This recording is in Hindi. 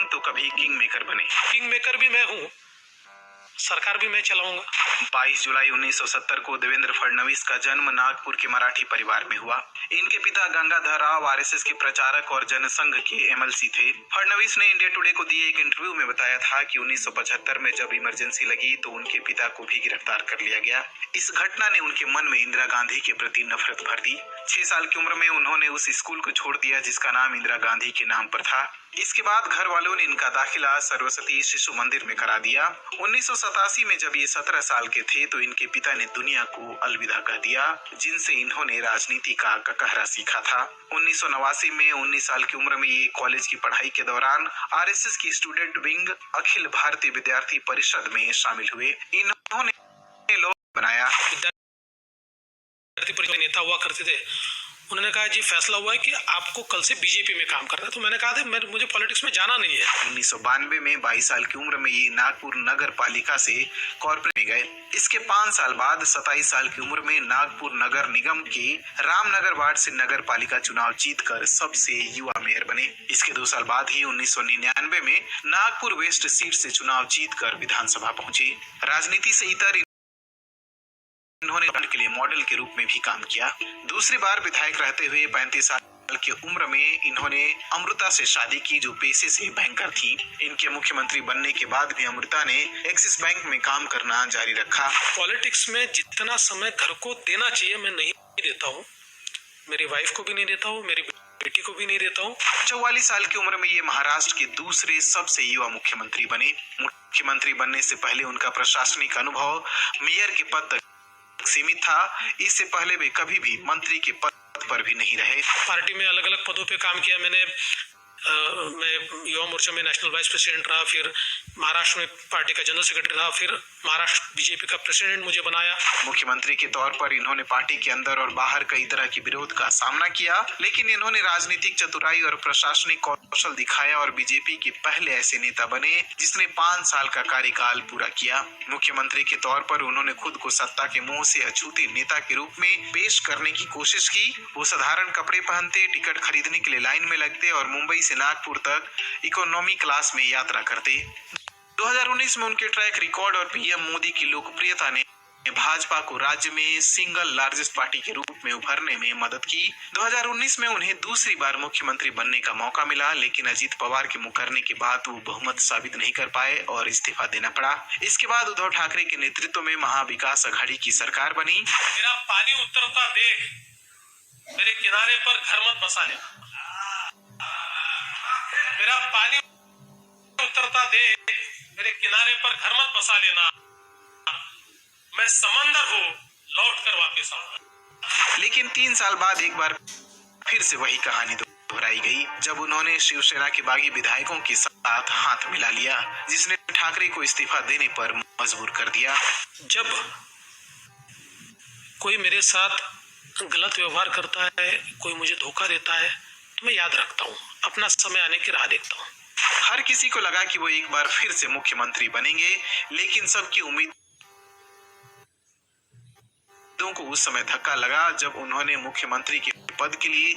तो कभी किंग मेकर बने। किंग मेकर भी मैं हूँ, सरकार भी मैं चलाऊंगा। 22 जुलाई 1970 को देवेंद्र फडणवीस का जन्म नागपुर के मराठी परिवार में हुआ। इनके पिता गंगाधर राव आरएसएस के प्रचारक और जनसंघ के एमएलसी थे। फडणवीस ने इंडिया टुडे को दिए एक इंटरव्यू में बताया था कि 1975 में जब इमरजेंसी लगी तो उनके पिता को भी गिरफ्तार कर लिया गया। इस घटना ने उनके मन में इंदिरा गांधी के प्रति नफरत भर दी। 6 साल की उम्र में उन्होंने उस स्कूल को छोड़ दिया जिसका नाम इंदिरा गांधी के नाम पर था। इसके बाद घर वालों ने इनका दाखिला सरस्वती शिशु मंदिर में करा दिया। 1987 में जब ये 17 साल के थे तो इनके पिता ने दुनिया को अलविदा कह दिया, जिनसे इन्होंने राजनीति का ककहरा सीखा था। 1989 में 19 साल की उम्र में ये कॉलेज की पढ़ाई के दौरान आरएसएस की स्टूडेंट विंग अखिल भारतीय विद्यार्थी परिषद में शामिल हुए। इन्होंने लोग बनाया। विद्यार्थी परिषद नेता हुआ करते थे। उन्होंने कहा जी फैसला हुआ है कि आपको कल से बीजेपी में काम करना है। तो मैंने कहा था मुझे पॉलिटिक्स में जाना नहीं है। 1992 में 22 साल की उम्र में ये नागपुर नगर पालिका से कॉर्पोरेट में गए। इसके 5 साल बाद 27 साल की उम्र में नागपुर नगर निगम के रामनगर वार्ड से नगर पालिका चुनाव जीतकर सबसे युवा मेयर बने। इसके 2 साल बाद ही 1999 में नागपुर वेस्ट सीट से चुनाव जीतकर विधानसभा पहुंचे। राजनीति से इतर इन्होंने के लिए मॉडल के रूप में भी काम किया। दूसरी बार विधायक रहते हुए 35 साल की उम्र में इन्होंने अमृता से शादी की, जो पेशे से बैंकर थी। इनके मुख्यमंत्री बनने के बाद भी अमृता ने एक्सिस बैंक में काम करना जारी रखा। पॉलिटिक्स में जितना समय घर को देना चाहिए मैं नहीं देता हूँ, मेरी वाइफ को भी नहीं देता हूँ, मेरी बेटी को भी नहीं देता हूँ। 44 साल की उम्र में ये महाराष्ट्र के दूसरे सबसे युवा मुख्यमंत्री बने। मुख्यमंत्री बनने से पहले उनका प्रशासनिक अनुभव मेयर के पद तक सीमित था। इससे पहले वे कभी भी मंत्री के पद पर भी नहीं रहे। पार्टी में अलग अलग पदों पे काम किया मैंने। मैं युवा मोर्चा में नेशनल वाइस प्रेसिडेंट रहा, फिर महाराष्ट्र में पार्टी का जनरल सेक्रेटरी रहा, फिर महाराष्ट्र बीजेपी का प्रेसिडेंट मुझे बनाया। मुख्यमंत्री के तौर पर इन्होंने पार्टी के अंदर और बाहर कई तरह के विरोध का सामना किया, लेकिन इन्होंने राजनीतिक चतुराई और प्रशासनिक कौशल दिखाया और बीजेपी के पहले ऐसे नेता बने जिसने 5 साल का कार्यकाल पूरा किया। मुख्यमंत्री के तौर पर उन्होंने खुद को सत्ता के मुंह से अछूते नेता के रूप में पेश करने की कोशिश की। वो साधारण कपड़े पहनते, टिकट खरीदने के लिए लाइन में लगते और मुंबई से नागपुर तक इकोनॉमी क्लास में यात्रा करते। 2019 में उनके ट्रैक रिकॉर्ड और पीएम मोदी की लोकप्रियता ने भाजपा को राज्य में सिंगल लार्जेस्ट पार्टी के रूप में उभरने में मदद की। 2019 में उन्हें दूसरी बार मुख्यमंत्री बनने का मौका मिला, लेकिन अजीत पवार के मुकरने के बाद वो बहुमत साबित नहीं कर पाए और इस्तीफा देना पड़ा। इसके बाद उद्धव ठाकरे के नेतृत्व में महाविकास अघाड़ी की सरकार बनी। मेरा पानी उतरता देख मेरे किनारे पर घर मत बसा लेना। मेरा पानी उतरता देख मेरे किनारे पर घर मत बसा लेना। मैं समंदर हूँ, लौट कर वापस आऊंगा। लेकिन 3 साल बाद एक बार फिर से वही कहानी दोहराई गई, जब उन्होंने शिवसेना के बागी विधायकों के साथ हाथ मिला लिया, जिसने ठाकरे को इस्तीफा देने पर मजबूर कर दिया। जब कोई मेरे साथ गलत व्यवहार करता है, कोई मुझे धोखा देता है, तो मैं याद रखता हूँ, अपना समय आने की राह देखता हूँ। हर किसी को लगा कि वो एक बार फिर से मुख्यमंत्री बनेंगे, लेकिन सबकी उम्मीदों को उस समय धक्का लगा जब उन्होंने मुख्यमंत्री के पद के लिए